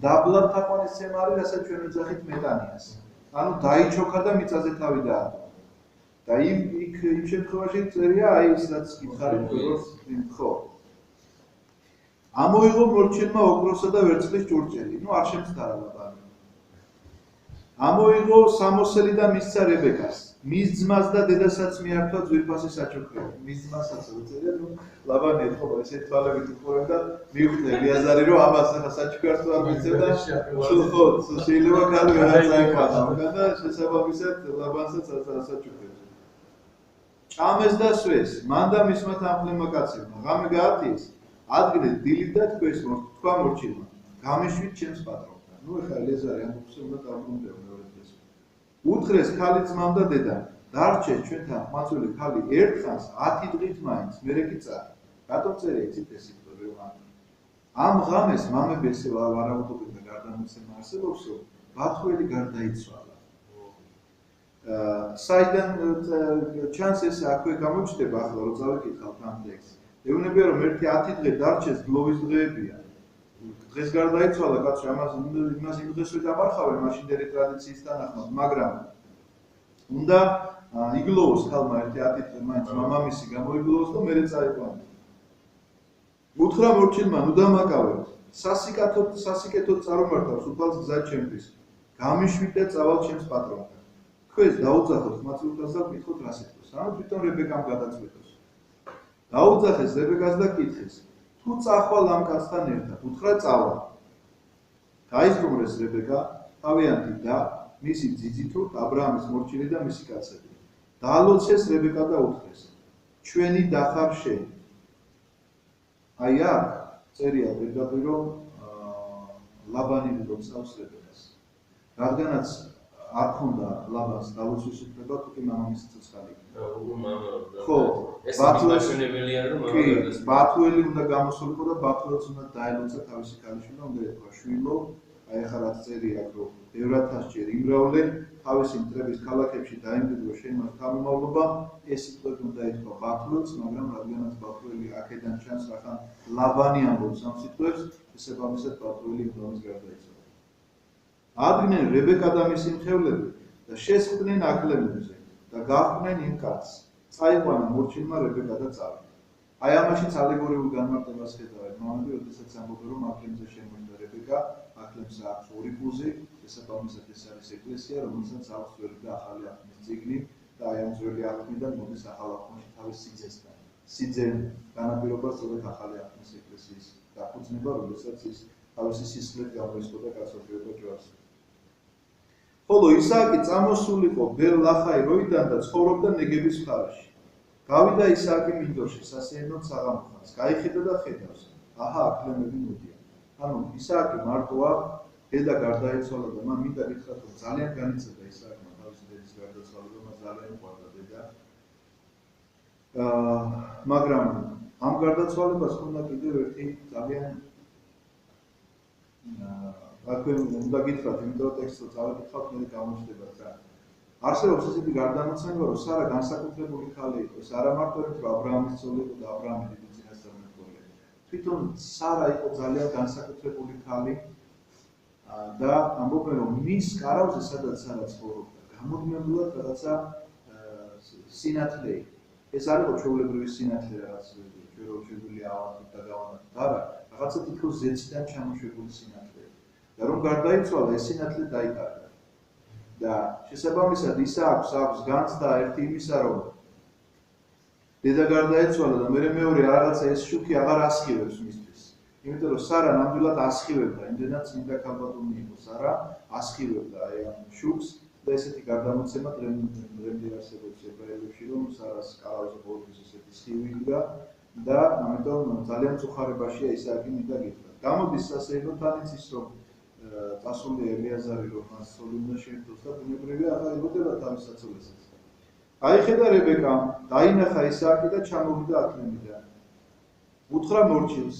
დაბლად თაყვანისცემა არის, რასაც ჩვენ ვეძახით მეტანიას. ანუ დაიჩოქა და მიწაზე თავი დაატოვა. და იმ შემთხვევაში წერია აი ის რაც გითხარით ხო. ამოიღო მორჩილმა ოქროსა და ვერცხლის ჭურჭელი, ნუ არ შემცდარა ლაბანი. ამოიღო სამოსელი და მისცა რებეკას. მის ძმას და დედასაც მიართვა ძვირფასი საჩუქრები. მის ძმასაც უწერია, ნუ ლაბანი ეთქობა ესე თვალებით უყურებდა, მიხვდა ელიაზარი, რომ ამას ახლა საჩუქრს თუ არ მიცევდა, ხო, შეიძლება კარი ვერაც აიყვანა და შესაბამისად ლაბანსაც საჩუქრებს. ჭამეს და სვეს, მან და მისმა თანხმლებმა კაცებმა, ღამე გაათიეს, ადგილე დილით და თქვა მორჩილმა, გამიშვით ჩემს პატრონთან. ნუ ეხლა ელიაზარი ამბობს, უნდა დავბრუნდეო მეორე დღეს. უთხრეს ქალი ძმამ და დედამ, დარჩეს ჩვენთან ხმაწვილი ქალი ერთხანს 10 დღით მაინც, მერე კი წარ. რატომ წერია იცით ეს სიტყვები რომ ამ ღამეს მამები ესე ვარაუდობენ და გარდამცემა არსებობსო, ბათუელი გარდაიცვალა. საიდან ჩანს ეს აქვე გამოჩნდება ახლა რომ წავიკითხავთ ამ ტექსტს. ეუბნებიან რომ ერთი 10 დღე დარჩეს გლოვის დღეებია. დღეს გარდაიცვალა კაცო, იმას იმ დღესვე დამარხავენ მაშინდელი ტრადიციის თანახმად, მაგრამ უნდა იგლოვოს ქალმა ერთი 10 დღე მაინც მამამისი გამოიგლოვოს და მერე წაიყვანოს. უთხრა მორჩილმა, ნუ დამაკავებთ. სასიკეთოდ წარმართავს უფალს გზა ჩემთვის. გამიშვით და წავალ ჩემს პატრონთან. თქვენს დაუძახოთ ხმაწვილთას და ვკითხოთ რა სიტყვას. ანუ თვითონ რებეკამ გადაწყვიტოს. დაუძახეს რებეკას და კითხეს. თუ წახვალ ამ კაცთან ერთად, უთხრა წავალ. გაიზრუნეს რებეკა, თავიანთი და მისი ძიძითურთ აბრაამის მორჩილი და მისი კაცები. დაალოცეს რებეკა და უთხრეს. ჩვენი დახარ შენ. აი აქ წერია პირდაპირ რომ ლაბანი მოგწავს რებეკას. რადგანაც არ ქონდა ლაბანს დალოცვის უფლება, თუკი მამამისი ცოცხალი იქნება. ხო, ბათუელი უნდა გამოსულიყო და ბათუელს უნდა დაელოცა თავისი ქალიშვილი, უნდა ეთქვა შვილო, აი ახლა რაც წერია აქ რომ ევრათასჯერ იმრავლე, თავისი მტრების ქალაქებში დაიმკვიდრო შენმა თავმომავლობამ, ეს სიტყვები უნდა ეთქვა ბათუელს, მაგრამ რადგანაც ბათუელი აქედან ჩანს, რახან ლაბანი ამბობს ამ სიტყვებს, შესაბამისად ბათუელი იმრავლეს გარდაიცვალა. ადგნენ რებეკა და მისი მხევლები და შესხდნენ აკლემებზე და გაჰყვნენ იმ კაცს. წაიყვანა მორჩილმა რებეკა და წავიდა. აი ამაშიც ალეგორიულ განმარტებას ხედავენ მამები, როდესაც ამბობენ რომ აკლემზე შემოიჭრა რებეკა, აკლემს აქვს ორი პუზი, შესაბამისად ეს არის ეკლესია, რომელსაც აქვს ძველი და ახალი აღთქმის წიგნი და აი ამ ძველი აღთქმიდან მოდის ახალ აღთქმაში თავის სიძესთან. სიძე განაპირობას ზოგადად ახალი აღთქმის ეკლესიის დაფუძნება, როდესაც ის თავისი სისხლით გამოისყოდა კაცობრიობა ჯვარს. ხოლო ისააკი წამოსულიყო ბერ-ლახაი-როიდან და ცხოვრობდა ნეგების მხარეში. გავიდა ისააკი მინდორში სასეირნოდ საღამოხანს, გაიხედა და ხედავს. აჰა, აკლემები მოდიან. ანუ ისააკი მარტოა, დედა გარდაეცვალა და მან მინდა გითხრათ, რომ ძალიან განიცადა ისააკმა თავისი დედის გარდაცვალება, მას ძალიან უყვარდა დედა. მაგრამ ამ გარდაცვალებას ჰქონდა კიდევ ერთი ძალიან აქვე უნდა გითხრათ, იმიტომ რომ ტექსტს წავიკითხავთ, მე გამოჩნდება რა. არსებობს ესეთი გარდამოცემება, რომ სარა განსაკუთრებული ქალი იყო, ეს არა მარტო რომ აბრაამის ცოლი იყო და აბრაამი დიდი წინასწარმეტყველი. თვითონ სარა იყო ძალიან განსაკუთრებული ქალი და ამბობენ რომ მის კარავზე სადაც სარა ცხოვრობდა, გამოდმებულად რაღაცა სინათლე. ეს არ იყო ჩვეულებრივი სინათლე რაღაც ჩვენ რო შეგვიძლია ავანთოთ და გავანათოთ, არა, რაღაცა თითქოს ზეციდან ჩამოშვებული სინათლე. და რომ გარდაიცვალა ეს სინათლე დაიკარგა. და შესაბამისად ისააკს აქვს განცდა ერთი იმისა, რომ დედა გარდაეცვალა და მეორე რაღაცა ეს შუქი აღარ ასხივებს მისთვის. იმიტომ რომ სარა ნამდვილად ასხივებდა, იმდენად წმინდა ქალბატონი იყო სარა, ასხივებდა აი ამ შუქს და ესეთი გარდამოცემა დღემდე არსებობს ებრაელებში, რომ სარას კალავზე ყოველთვის ესეთი სხივი იდგა და ამიტომ ძალიან მწუხარებაშია ისააკი მინდა გითხრათ. გამოდის ასე რომ თანიც ის რომ წასული ელიაზარი რომ მას ცოლი უნდა შეერთოს და ბუნებრივია ახლა იბოდება თავის საცოლესაც. აიხედა რებეკამ, დაინახა ისააკი და ჩამოვიდა აქლემიდან. უთხრა მორჩილს,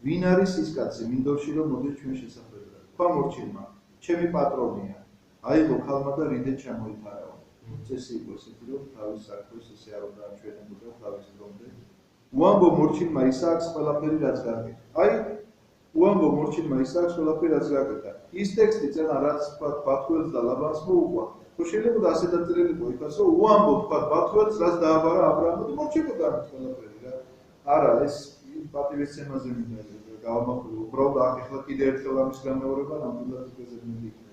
ვინ არის ის კაცი მინდორში რომ მოდის ჩვენ შესახვედრად? თქვა მორჩილმა, ჩემი პატრონია. აიღო ქალმა და რიდეთ ჩამოიფარავა. წესი იყო ესეთი რომ თავის საქმეს ესე არ უნდა აჩვენებოდა თავის დრომდე. უამბო მორჩილმა ისააკს ყველაფერი რაც გაკეთა. უამბო მორჩილმა ისააკს ყველაფერი რაც გაკეთა. ის ტექსტი წერა რაც თქვა ბათუელს და ლაბანს მოუყვა. თუ შეიძლება ასე დაწერილიყო იქაც რომ უამბო თქვა ბათუელს რაც დააბარა აბრაამმა და მორჩილებოდა ამით ყველაფერი რა. არა ეს პატივისცემაზე მინდა გავამახვილო. უბრალოდ აქ ახლა კიდე ერთხელ ამის გამეორება ნამდვილად უპრეზიდენტი იქნება.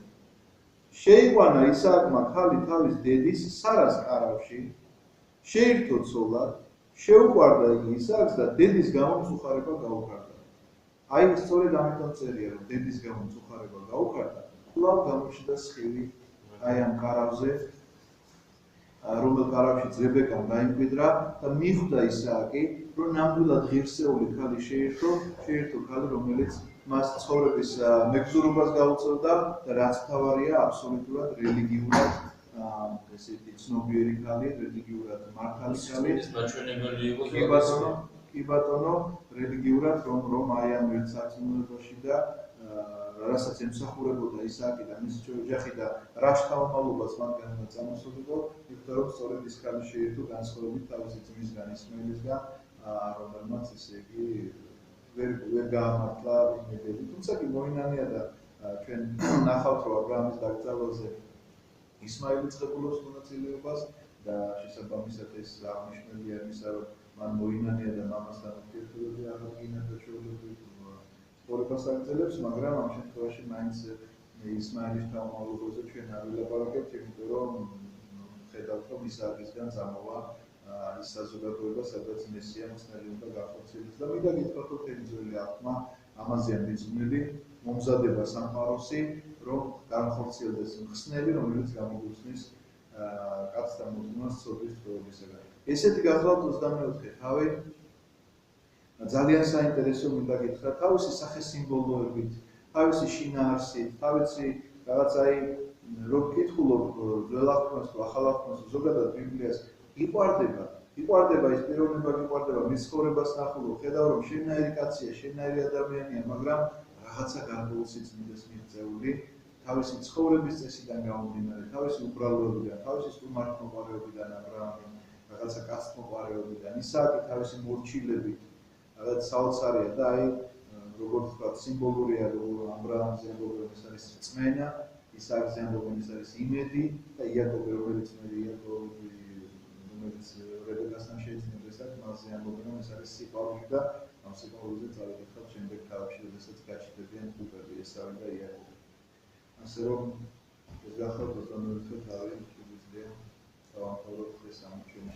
შეიყვანა ისააკმა ქალი თავის დედის სარას კარავში, შეირთო ცოლად, შეუყვარდა იგი ისააკს და დედის გამო მწუხარება გაუქარდა. აი სწორედ ამიტომ წერია რომ დედის გამო მწუხარება გაუქარდა, კვლავ გამოჩნდა სხივი აი ამ კარავზე, რომელ კარავშიც რებეკამ დაიმკვიდრა და მიხვდა ისააკი, რომ ნამდვილად ღირსეული ქალი შეირთო ქალი, რომელიც მას ცხოვრების მეგზურობას გაუწევდა და რაც თავარია აბსოლუტურად რელიგიურად ესეთი ცნობიერი ქალი, რელიგიურად მართალი ქალი. კი ბატონო, რელიგიურად რომ აი ამ ერთ სარწმუნოებაში და რასაც ემსახურებოდა ისააკი და მისი ოჯახი და რა შთამომავლობას მათგან უნდა წამოსულიყო, იქნებ რომ სწორედ ის ქალი შეირთო განსხვავებით თავისი ძმისგან ისმაილისგან, რომელმაც ესე იგი ვერ გაამართლა იმედები. თუმცა კი მოინანია და ჩვენ ნახავთ რომ აბრაამის დაკრძალვაზე ისმაილი წყებულობს მონაწილეობას და შესაბამისად ეს აღნიშნულია იმისა რომ მან მოინანია და მამასთან ურთიერთობები აღადგინა და ჩვეულებრივ სპორებას აგრძელებს, მაგრამ ამ შემთხვევაში მაინც ისმაილის შთამომავლობაზე ჩვენ არ ვილაპარაკებთ, იმიტომ რომ ხედავთ რომ ისააკისგან წამოვა ის საზოგადოება, სადაც მესია მცნელი უნდა გახორციელდეს და მინდა გითხრათ რომ თემი ძველი აღთქმა ამაზეა მიძღვნილი მომზადება სამყაროსი, რომ განხორციელდეს მხსნელი, რომელიც გამოგუხსნის კაცთა მოწმას ცოდვის თხოვებისაგან. ესეთი გახლავთ 24 თავი. ძალიან საინტერესო მინდა გითხრათ თავისი სახესიმბოლოებით, თავისი შინაარსით, თავისი რაღაც აი რომ ვკითხულობ ძველ აღთქმას თუ ახალ აღთქმას ზოგადად ბიბლიას იყვარდება ის პიროვნება გიყვარდება მის ცხოვრებას ნახულობ, ხედავ რომ შენნაირი კაცია, შენნაირი ადამიანია, მაგრამ რაღაცა გარკვეულ სიწმინდეს მიღწეული, თავისი ცხოვრების წესიდან გამომდინარე, თავისი უბრალოებიდან, თავისი სტუმართმოყვარეობიდან აბრაამი, რაღაცა კაცთმოყვარეობიდან, ისააკი თავისი მორჩილებით, რაღაც საოცარია და აი როგორც ვთქვათ, სიმბოლურია რომ აბრაამზე ამბობენ ეს არის რწმენა, ისააკზე ამბობენ ეს არის იმედი და იაკობი რომელიც რებეკასთან შეეძინებოდა, მასზე ამბობენ რომ ეს არის სიყვარული და ამ სიყვარულზე წავიდექოთ შემდეგ თავში, როდესაც გაჩნდებიან ბუბები, ესავი და იაკობი. ასე რომ ეს გახლავთ 24 თავი, შეგვიძლია დავამთავროთ ეს ამ ჩვენი